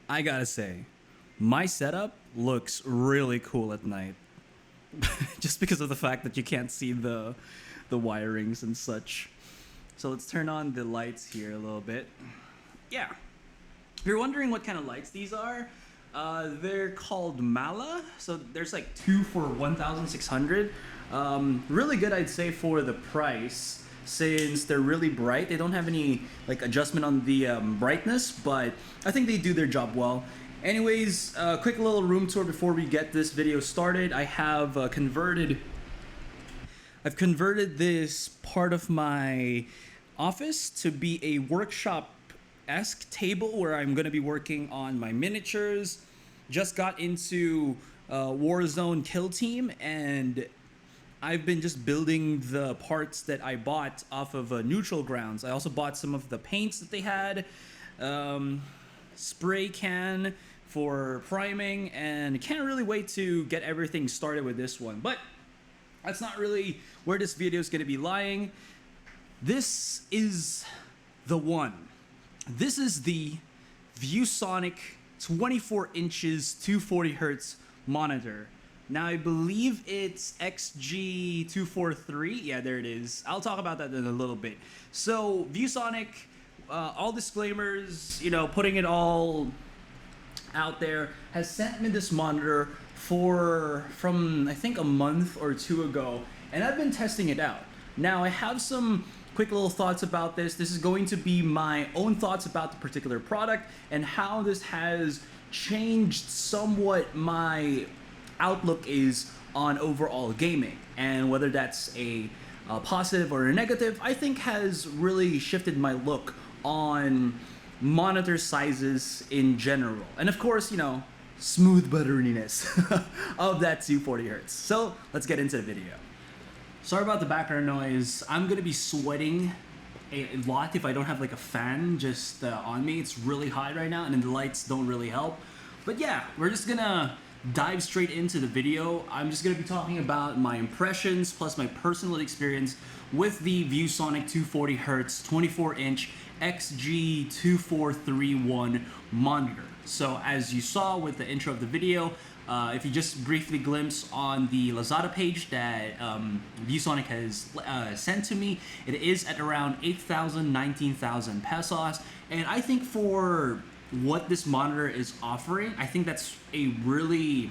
I gotta say, my setup looks really cool at night. Just because of the fact that you can't see the wirings and such. So let's turn on the lights here a little bit. Yeah. If you're wondering what kind of lights these are, they're called Mala. So there's like two for 1,600. Really good, I'd say, for the price, since they're really bright. They don't have any like adjustment on the brightness, but I think they do their job well. Anyways, quick little room tour before we get this video started. I have converted this part of my office to be a workshop-esque table where I'm going to be working on my miniatures. Just got into Warzone Kill Team, and I've been just building the parts that I bought off of Neutral Grounds. I also bought some of the paints that they had, spray can for priming, and can't really wait to get everything started with this one. But that's not really where this video is going to be lying. This is the one. This is the Viewsonic 24 inches 240 hertz monitor. Now I believe it's XG2433. Yeah, there it is. I'll talk about that in a little bit. So Viewsonic, all disclaimers, putting it all out there, has sent me this monitor from I think a month or two ago, and I've been testing it out. Now I have some quick little thoughts about this. This is going to be my own thoughts about the particular product and how this has changed somewhat my outlook is on overall gaming, and whether that's a positive or a negative, I think has really shifted my look on monitor sizes in general. And of course, smooth butteriness of that 240 hertz. So let's get into the video. Sorry about the background noise. I'm gonna be sweating a lot if I don't have like a fan just on me. It's really hot right now, and then the lights don't really help. But yeah, we're just gonna dive straight into the video. I'm just gonna be talking about my impressions plus my personal experience with the Viewsonic 240 hertz 24-inch XG2431 monitor. So as you saw with the intro of the video, if you just briefly glimpse on the Lazada page that Viewsonic has sent to me, it is at around 8,000, 19,000 pesos. And I think for what this monitor is offering, I think that's a really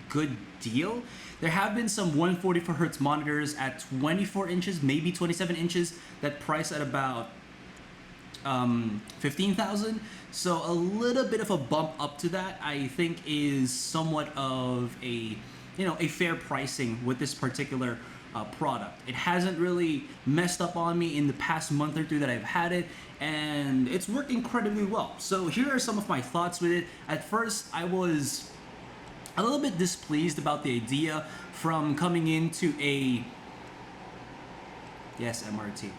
good deal. There have been some 144 hertz monitors at 24 inches, maybe 27 inches, that price at about 15,000. So a little bit of a bump up to that, I think, is somewhat of a fair pricing with this particular product. It hasn't really messed up on me in the past month or two that I've had it, and it's worked incredibly well. So here are some of my thoughts with it. At first, I was a little bit displeased about the idea from coming into a MRT.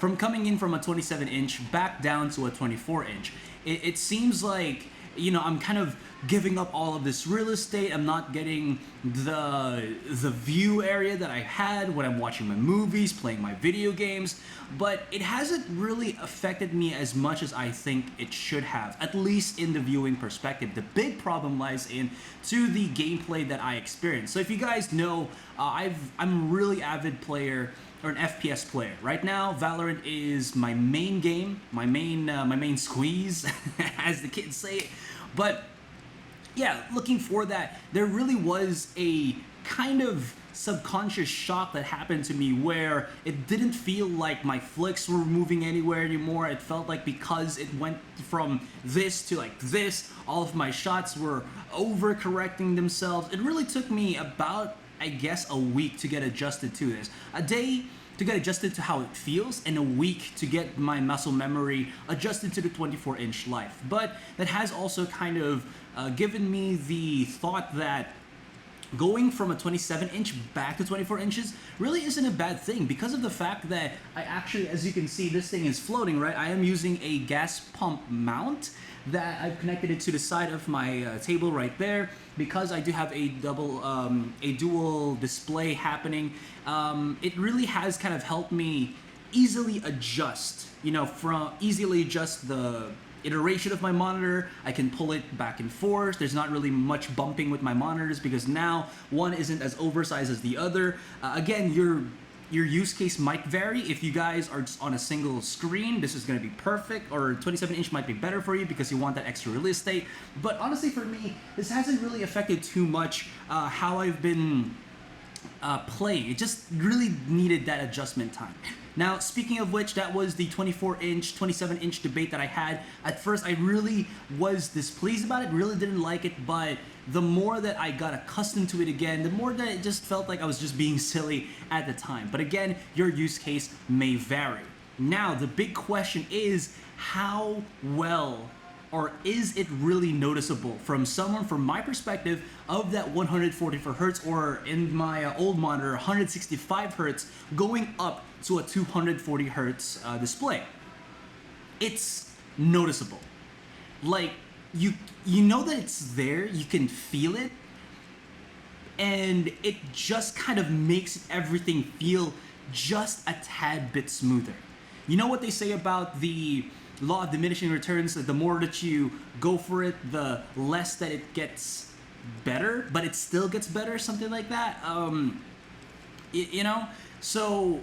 From coming in from a 27 inch back down to a 24 inch. It seems like, I'm kind of giving up all of this real estate. I'm not getting the view area that I had when I'm watching my movies, playing my video games, but it hasn't really affected me as much as I think it should have, at least in the viewing perspective. The big problem lies in to the gameplay that I experience. So if you guys know, I'm a really avid player, or an FPS player. Right now, Valorant is my main game, my main squeeze, as the kids say it. But yeah, looking for that, there really was a kind of subconscious shock that happened to me where it didn't feel like my flicks were moving anywhere anymore. It felt like because it went from this to like this, all of my shots were overcorrecting themselves. It really took me about, I guess, a week to get adjusted to this. A day to get adjusted to how it feels, and a week to get my muscle memory adjusted to the 24-inch life. But that has also kind of given me the thought that going from a 27-inch back to 24 inches really isn't a bad thing, because of the fact that I actually, as you can see, this thing is floating, right? I am using a gas pump mount that I've connected it to the side of my table right there, because I do have a dual display happening. It really has kind of helped me easily adjust, easily adjust the iteration of my monitor. I can pull it back and forth. There's not really much bumping with my monitors because now one isn't as oversized as the other. Again, your use case might vary. If you guys are just on a single screen, this is going to be perfect, or 27-inch might be better for you because you want that extra real estate. But honestly, for me, this hasn't really affected too much how I've been playing. It just really needed that adjustment time. Now, speaking of which, that was the 24-inch, 27-inch debate that I had. At first, I really was displeased about it, really didn't like it, but the more that I got accustomed to it again, the more that it just felt like I was just being silly at the time. But again, your use case may vary. Now, the big question is, how well, or is it really noticeable from someone, from my perspective, of that 144 hertz, or in my old monitor, 165 hertz, going up to a 240 hertz display? It's noticeable. Like, you know that it's there, you can feel it, and it just kind of makes everything feel just a tad bit smoother. You know what they say about the law of diminishing returns, that the more that you go for it, the less that it gets better, but it still gets better, something like that. You know? So,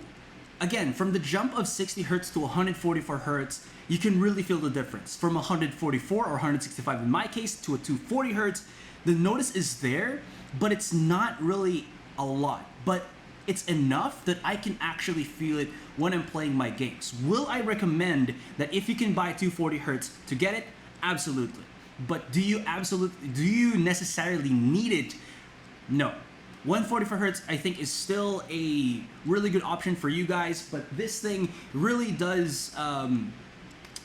again, from the jump of 60 hertz to 144 hertz, you can really feel the difference. From 144 or 165 in my case to a 240 hertz, the notice is there, but it's not really a lot. But it's enough that I can actually feel it when I'm playing my games. Will I recommend that if you can buy 240 hertz to get it? Absolutely. But do you necessarily need it? No. 144 hertz I think is still a really good option for you guys, but this thing really does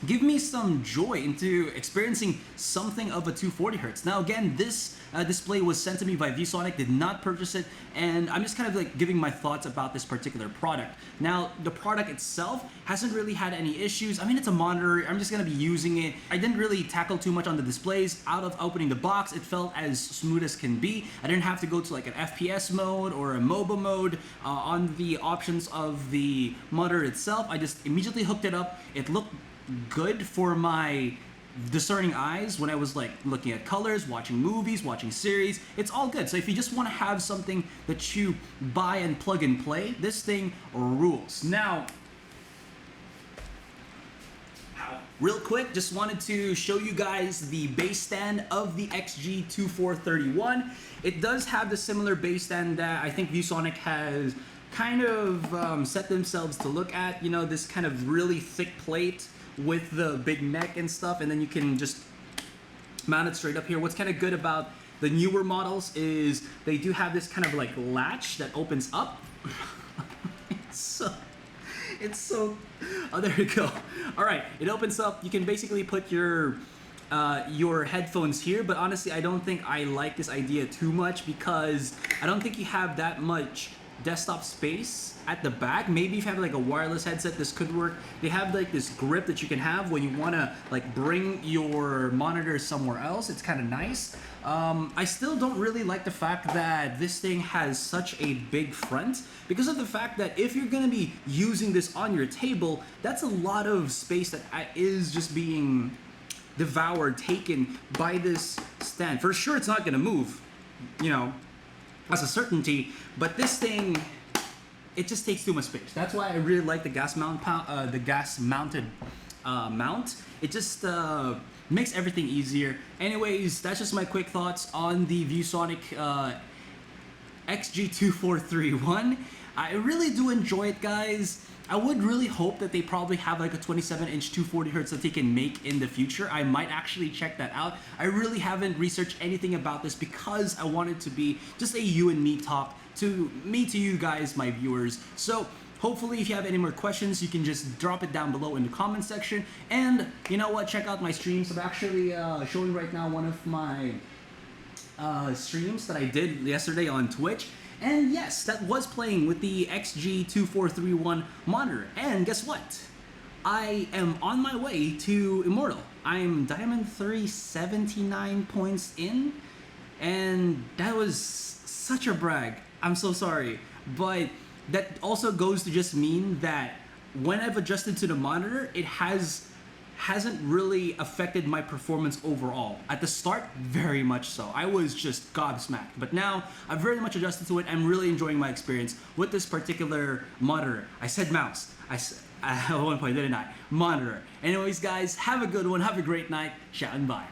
give me some joy into experiencing something of a 240 hertz. Now again, this display was sent to me by Viewsonic, did not purchase it, and I'm just kind of like giving my thoughts about this particular product. Now, the product itself hasn't really had any issues. I mean, it's a monitor, I'm just gonna be using it. I didn't really tackle too much on the displays. Out of opening the box, it felt as smooth as can be. I didn't have to go to like an FPS mode or a MOBA mode on the options of the monitor itself. I just immediately hooked it up. It looked good for my discerning eyes when I was like looking at colors, watching movies, watching series. It's all good. So if you just want to have something that you buy and plug and play, this thing rules. Now, real quick, just wanted to show you guys the base stand of the XG2431. It does have the similar base stand that I think Viewsonic has kind of set themselves to look at. You know, this kind of really thick plate with the big neck and stuff, and then you can just mount it straight up here. What's kind of good about the newer models is they do have this kind of like latch that opens up. it's so oh, there you go. All right, it opens up. You can basically put your headphones here, but honestly I don't think I like this idea too much because I don't think you have that much desktop space at the back. Maybe if you have like a wireless headset, this could work. They have like this grip that you can have when you want to like bring your monitor somewhere else. It's kind of nice. I still don't really like the fact that this thing has such a big front, because of the fact that if you're going to be using this on your table, that's a lot of space that is just being devoured, taken by this stand. For sure it's not going to move, you know, that's a certainty, but this thing, it just takes too much space. That's why I really like the gas-mounted mount. It just makes everything easier. Anyways, that's just my quick thoughts on the Viewsonic XG2431. I really do enjoy it, guys. I would really hope that they probably have like a 27-inch 240 hertz that they can make in the future. I might actually check that out. I really haven't researched anything about this because I want it to be just a you and me talk, to me to you guys, my viewers. So hopefully if you have any more questions, you can just drop it down below in the comment section. And you know what, check out my streams. I'm actually showing right now one of my streams that I did yesterday on Twitch. And yes, that was playing with the XG2431 monitor. And guess what? I am on my way to Immortal. I'm Diamond 379 points in, and that was such a brag. I'm so sorry. But that also goes to just mean that when I've adjusted to the monitor, it has hasn't really affected my performance overall. At the start, very much so. I was just gobsmacked. But now, I've very much adjusted to it. I'm really enjoying my experience with this particular monitor. I said mouse. At one point, didn't I? Monitor. Anyways, guys, have a good one. Have a great night. Ciao and bye.